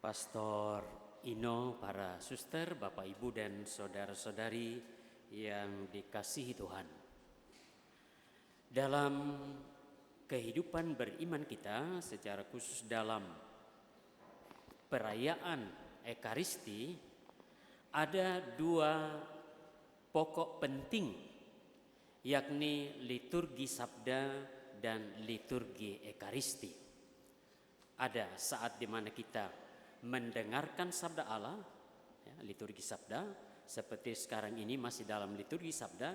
Pastor Ino, para suster, Bapak Ibu dan saudara-saudari yang dikasihi Tuhan. Dalam kehidupan beriman kita, secara khusus dalam perayaan Ekaristi, ada dua pokok penting, yakni liturgi sabda dan liturgi Ekaristi. Ada saat di mana kita mendengarkan sabda Allah, ya, liturgi sabda, seperti sekarang ini masih dalam liturgi sabda,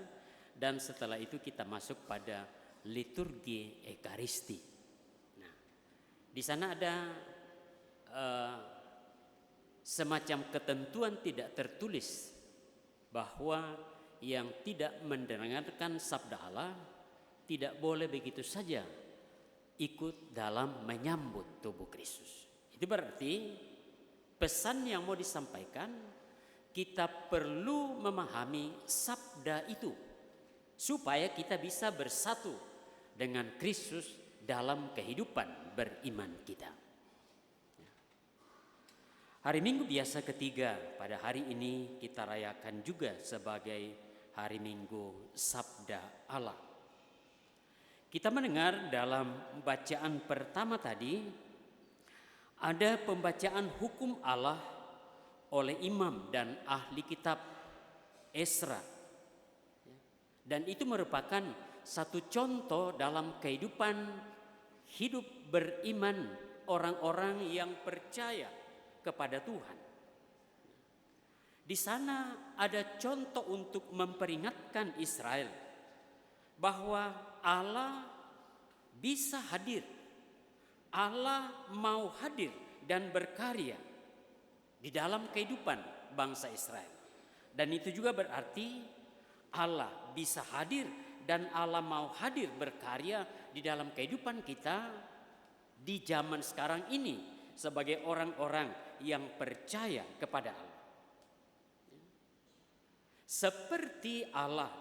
dan setelah itu kita masuk pada liturgi Ekaristi. Nah, di sana ada semacam ketentuan tidak tertulis bahwa yang tidak mendengarkan sabda Allah tidak boleh begitu saja ikut dalam menyambut tubuh Kristus. Itu berarti pesan yang mau disampaikan, kita perlu memahami sabda itu supaya kita bisa bersatu dengan Kristus dalam kehidupan beriman kita. Hari Minggu biasa ketiga pada hari ini kita rayakan juga sebagai hari Minggu Sabda Allah. Kita mendengar dalam bacaan pertama tadi ada pembacaan hukum Allah oleh imam dan ahli kitab Esra. Dan itu merupakan satu contoh dalam kehidupan hidup beriman orang-orang yang percaya kepada Tuhan. Di sana ada contoh untuk memperingatkan Israel bahwa Allah bisa hadir. Allah mau hadir dan berkarya di dalam kehidupan bangsa Israel. Dan itu juga berarti Allah bisa hadir dan Allah mau hadir berkarya di dalam kehidupan kita di zaman sekarang ini sebagai orang-orang yang percaya kepada Allah. Seperti Allah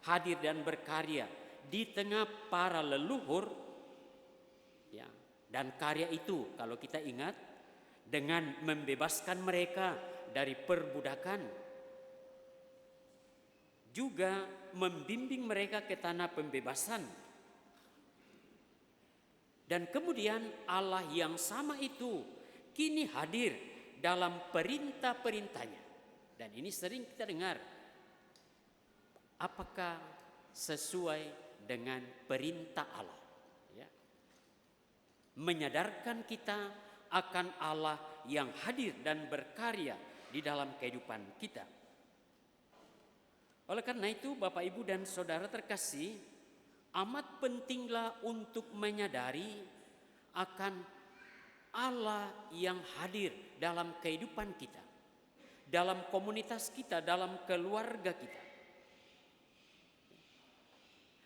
hadir dan berkarya di tengah para leluhur, ya. Dan karya itu kalau kita ingat dengan membebaskan mereka dari perbudakan, juga membimbing mereka ke tanah pembebasan. Dan kemudian Allah yang sama itu kini hadir dalam perintah-perintahnya. Dan ini sering kita dengar, apakah sesuai dengan perintah Allah? Ya. Menyadarkan kita akan Allah yang hadir dan berkarya di dalam kehidupan kita. Oleh karena itu Bapak Ibu dan Saudara terkasih, amat pentinglah untuk menyadari akan Allah yang hadir dalam kehidupan kita, dalam komunitas kita, dalam keluarga kita.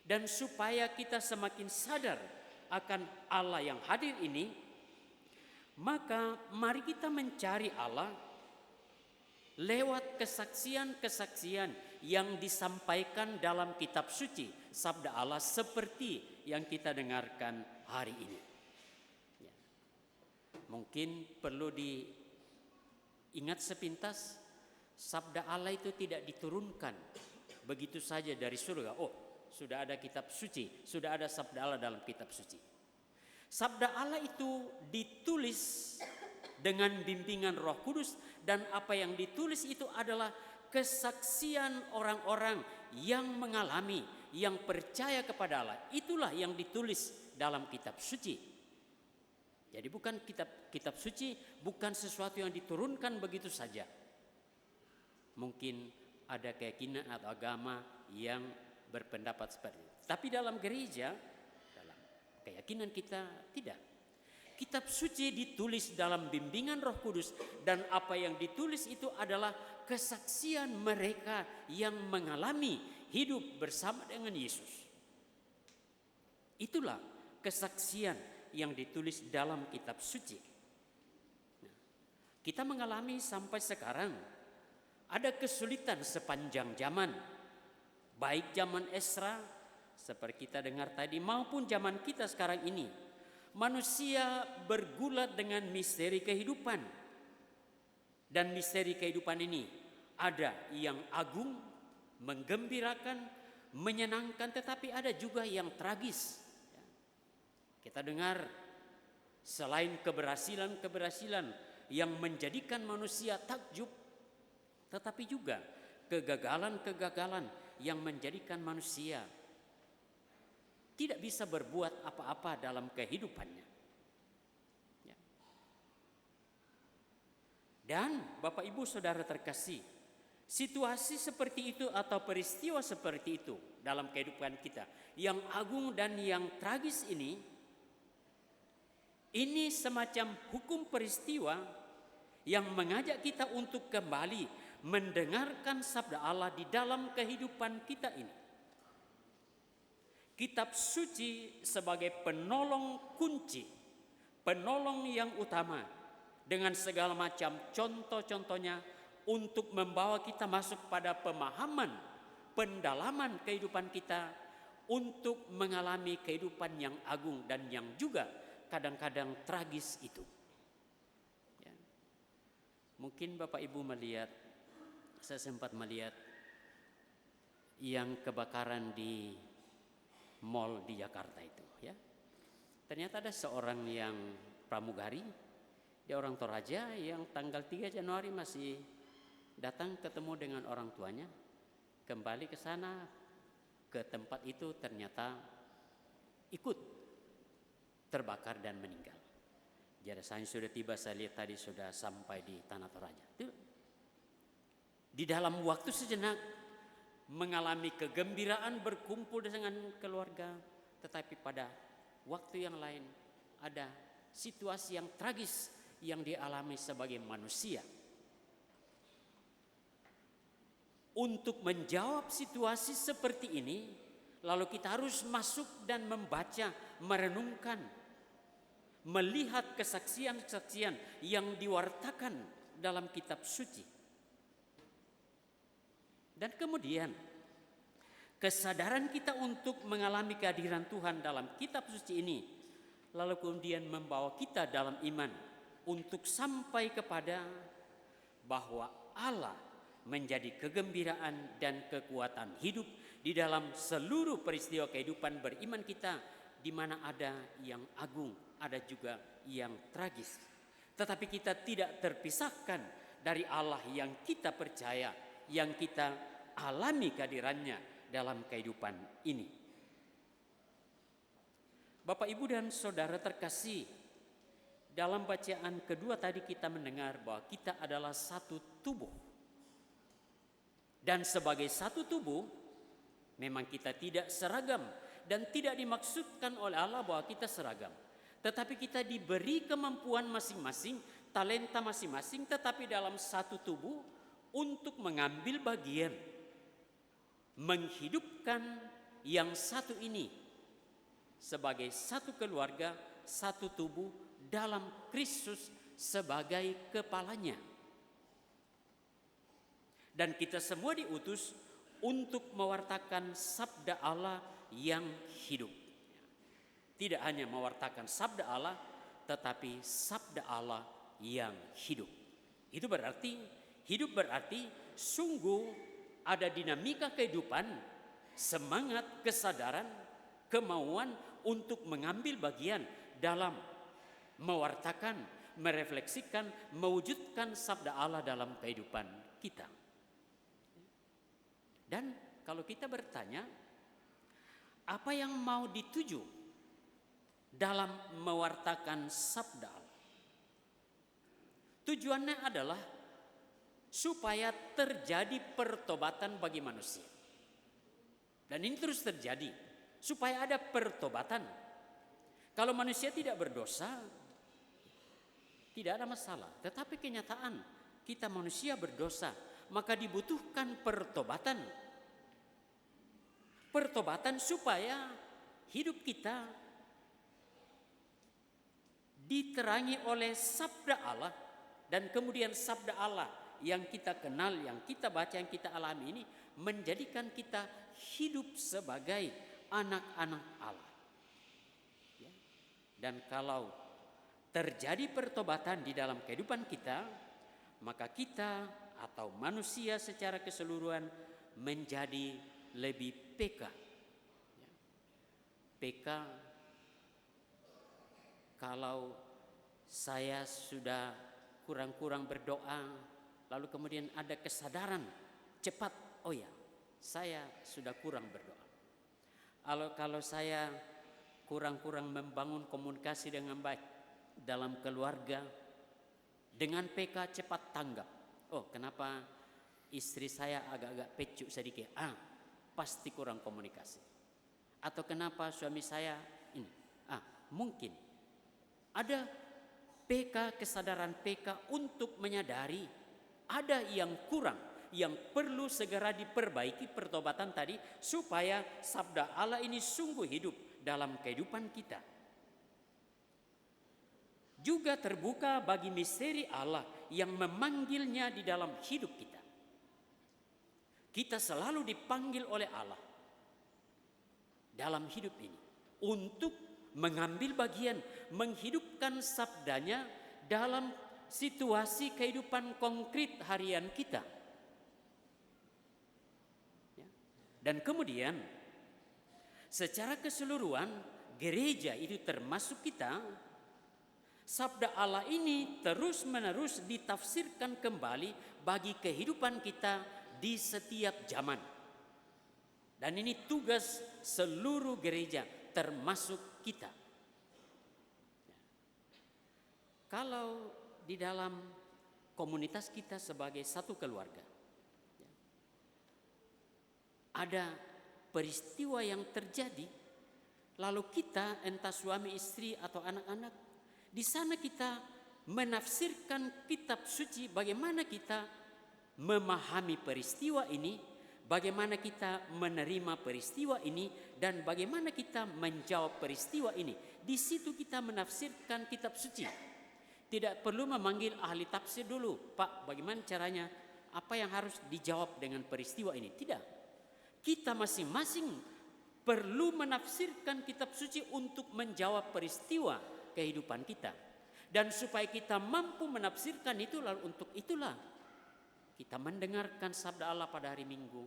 Dan supaya kita semakin sadar akan Allah yang hadir ini, maka mari kita mencari Allah lewat kesaksian-kesaksian yang disampaikan dalam kitab suci sabda Allah seperti yang kita dengarkan hari ini. Ya. Mungkin perlu diingat sepintas, sabda Allah itu tidak diturunkan begitu saja dari surga. Oh, sudah ada kitab suci, sudah ada sabda Allah dalam kitab suci. Sabda Allah itu ditulis dengan bimbingan Roh Kudus, dan apa yang ditulis itu adalah kesaksian orang-orang yang mengalami, yang percaya kepada Allah. Itulah yang ditulis dalam kitab suci. Jadi bukan kitab suci bukan sesuatu yang diturunkan begitu saja. Mungkin ada keyakinan atau agama yang berpendapat seperti itu. Tapi dalam gereja, dalam keyakinan kita tidak. Kitab suci ditulis dalam bimbingan Roh Kudus, dan apa yang ditulis itu adalah kesaksian mereka yang mengalami hidup bersama dengan Yesus. Itulah kesaksian yang ditulis dalam kitab suci. Nah, kita mengalami sampai sekarang ada kesulitan sepanjang zaman, baik zaman Esra seperti kita dengar tadi maupun zaman kita sekarang ini. Manusia bergulat dengan misteri kehidupan, Dan misteri kehidupan ini ada yang agung, menggembirakan, menyenangkan, tetapi ada juga yang tragis. Kita dengar selain keberhasilan-keberhasilan yang menjadikan manusia takjub, tetapi juga kegagalan-kegagalan yang menjadikan manusia tidak bisa berbuat apa-apa dalam kehidupannya. Ya. Dan Bapak Ibu Saudara terkasih, situasi seperti itu atau peristiwa seperti itu dalam kehidupan kita yang agung dan yang tragis ini semacam hukum peristiwa yang mengajak kita untuk kembali mendengarkan sabda Allah di dalam kehidupan kita ini. Kitab suci sebagai penolong kunci, penolong yang utama dengan segala macam contoh-contohnya untuk membawa kita masuk pada pemahaman, pendalaman kehidupan kita untuk mengalami kehidupan yang agung dan yang juga kadang-kadang tragis itu. Ya. Mungkin Bapak Ibu melihat, saya sempat melihat yang kebakaran di mall di Jakarta itu. Ya. Ternyata ada seorang yang pramugari, dia orang Toraja yang tanggal 3 Januari masih datang ketemu dengan orang tuanya, kembali ke sana, ke tempat itu ternyata ikut terbakar dan meninggal. Jenazahnya sudah tiba, saya lihat tadi sudah sampai di Tanah Toraja. Di dalam waktu sejenak mengalami kegembiraan berkumpul dengan keluarga, tetapi pada waktu yang lain ada situasi yang tragis yang dialami sebagai manusia. Untuk menjawab situasi seperti ini, lalu kita harus masuk dan membaca, merenungkan, melihat kesaksian-kesaksian yang diwartakan dalam kitab suci. Dan kemudian kesadaran kita untuk mengalami kehadiran Tuhan dalam kitab suci ini, lalu kemudian membawa kita dalam iman untuk sampai kepada bahwa Allah menjadi kegembiraan dan kekuatan hidup di dalam seluruh peristiwa kehidupan beriman kita, di mana ada yang agung, ada juga yang tragis. Tetapi kita tidak terpisahkan dari Allah yang kita percaya, yang kita alami kehadirannya dalam kehidupan ini. Bapak, Ibu, dan Saudara terkasih, dalam bacaan kedua tadi kita mendengar bahwa kita adalah satu tubuh. Dan sebagai satu tubuh, memang kita tidak seragam dan tidak dimaksudkan oleh Allah bahwa kita seragam. Tetapi kita diberi kemampuan masing-masing, talenta masing-masing, tetapi dalam satu tubuh untuk mengambil bagian, menghidupkan yang satu ini sebagai satu keluarga, satu tubuh dalam Kristus sebagai kepalanya. Dan kita semua diutus untuk mewartakan sabda Allah yang hidup. Tidak hanya mewartakan sabda Allah, tetapi sabda Allah yang hidup. Itu berarti, hidup berarti sungguh ada dinamika kehidupan, semangat, kesadaran, kemauan untuk mengambil bagian dalam mewartakan, merefleksikan, mewujudkan sabda Allah dalam kehidupan kita. Dan kalau kita bertanya, apa yang mau dituju dalam mewartakan sabda Allah? Tujuannya adalah supaya terjadi pertobatan bagi manusia. Dan ini terus terjadi, supaya ada pertobatan. Kalau manusia tidak berdosa, tidak ada masalah. Tetapi kenyataan kita manusia berdosa, maka dibutuhkan pertobatan. Pertobatan supaya hidup kita diterangi oleh sabda Allah, dan kemudian sabda Allah yang kita kenal, yang kita baca, yang kita alami ini menjadikan kita hidup sebagai anak-anak Allah. Ya. Dan kalau terjadi pertobatan di dalam kehidupan kita, maka kita atau manusia secara keseluruhan menjadi lebih peka. Peka kalau saya sudah kurang-kurang berdoa, lalu kemudian ada kesadaran cepat, oh ya, saya sudah kurang berdoa. Kalau saya kurang-kurang membangun komunikasi dengan baik dalam keluarga, dengan PK cepat tanggap. Oh, kenapa istri saya agak-agak pecut sedikit? Pasti kurang komunikasi. Atau kenapa suami saya ini? Mungkin ada PK, kesadaran PK untuk menyadari ada yang kurang, yang perlu segera diperbaiki pertobatan tadi, supaya sabda Allah ini sungguh hidup dalam kehidupan kita. Juga terbuka bagi misteri Allah yang memanggilnya di dalam hidup kita. Kita selalu dipanggil oleh Allah dalam hidup ini untuk mengambil bagian, menghidupkan sabdanya dalam situasi kehidupan konkret harian kita. Dan kemudian secara keseluruhan gereja itu termasuk kita, sabda Allah ini terus-menerus ditafsirkan kembali bagi kehidupan kita di setiap zaman. Dan ini tugas seluruh gereja termasuk kita. Kalau di dalam komunitas kita sebagai satu keluarga, ada peristiwa yang terjadi, lalu kita entah suami istri atau anak-anak, di sana kita menafsirkan kitab suci, bagaimana kita memahami peristiwa ini, bagaimana kita menerima peristiwa ini, dan bagaimana kita menjawab peristiwa ini. Di situ kita menafsirkan kitab suci. Tidak perlu memanggil ahli tafsir dulu, Pak, bagaimana caranya, apa yang harus dijawab dengan peristiwa ini. Tidak. Kita masing-masing perlu menafsirkan kitab suci untuk menjawab peristiwa kehidupan kita. Dan supaya kita mampu menafsirkan itu, lalu untuk itulah kita mendengarkan sabda Allah pada hari Minggu.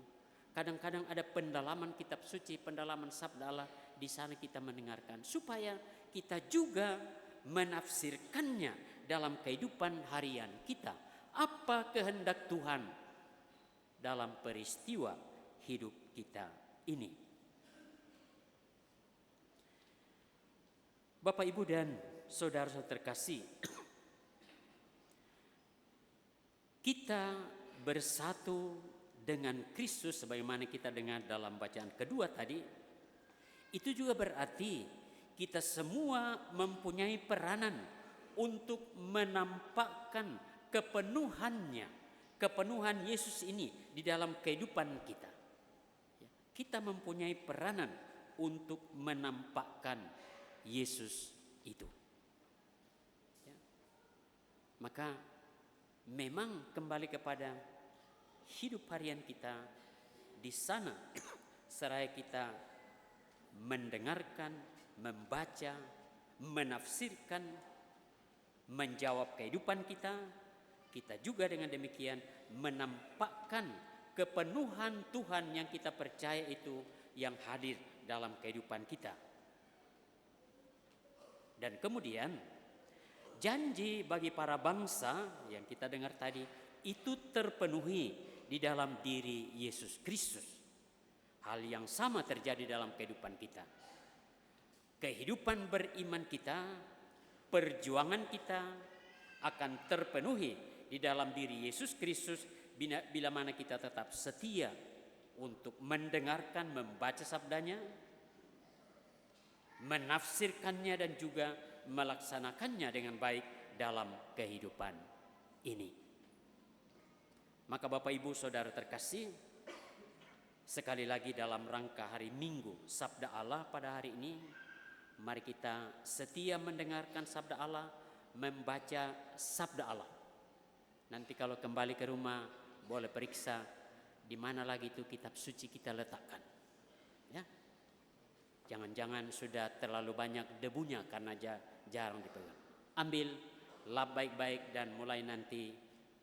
Kadang-kadang ada pendalaman kitab suci, pendalaman sabda Allah, di sana kita mendengarkan supaya kita juga menafsirkannya dalam kehidupan harian kita. Apa kehendak Tuhan dalam peristiwa hidup kita ini? Bapak, Ibu, dan saudara-saudara terkasih, kita bersatu dengan Kristus sebagaimana kita dengar dalam bacaan kedua tadi. Itu juga berarti kita semua mempunyai peranan untuk menampakkan kepenuhannya, kepenuhan Yesus ini di dalam kehidupan kita. Kita mempunyai peranan untuk menampakkan Yesus itu. Maka memang kembali kepada hidup harian kita di sana, seraya kita mendengarkan, membaca, menafsirkan, menjawab kehidupan kita, kita juga dengan demikian menampakkan kepenuhan Tuhan yang kita percaya itu yang hadir dalam kehidupan kita. Dan kemudian janji bagi para bangsa yang kita dengar tadi itu terpenuhi di dalam diri Yesus Kristus. Hal yang sama terjadi dalam kehidupan kita. Kehidupan beriman kita, perjuangan kita akan terpenuhi di dalam diri Yesus Kristus bila mana kita tetap setia untuk mendengarkan, membaca sabdanya, menafsirkannya dan juga melaksanakannya dengan baik dalam kehidupan ini. Maka Bapak, Ibu, Saudara terkasih, sekali lagi dalam rangka hari Minggu Sabda Allah pada hari ini, mari kita setia mendengarkan sabda Allah, membaca sabda Allah. Nanti kalau kembali ke rumah boleh periksa di mana lagi itu kitab suci kita letakkan. Ya. Jangan-jangan sudah terlalu banyak debunya karena jarang dipegang. Ambil, lap baik-baik dan mulai nanti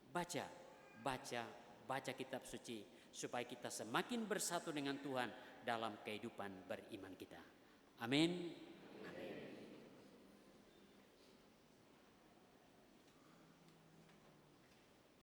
baca, baca, baca kitab suci supaya kita semakin bersatu dengan Tuhan dalam kehidupan beriman kita. Amin.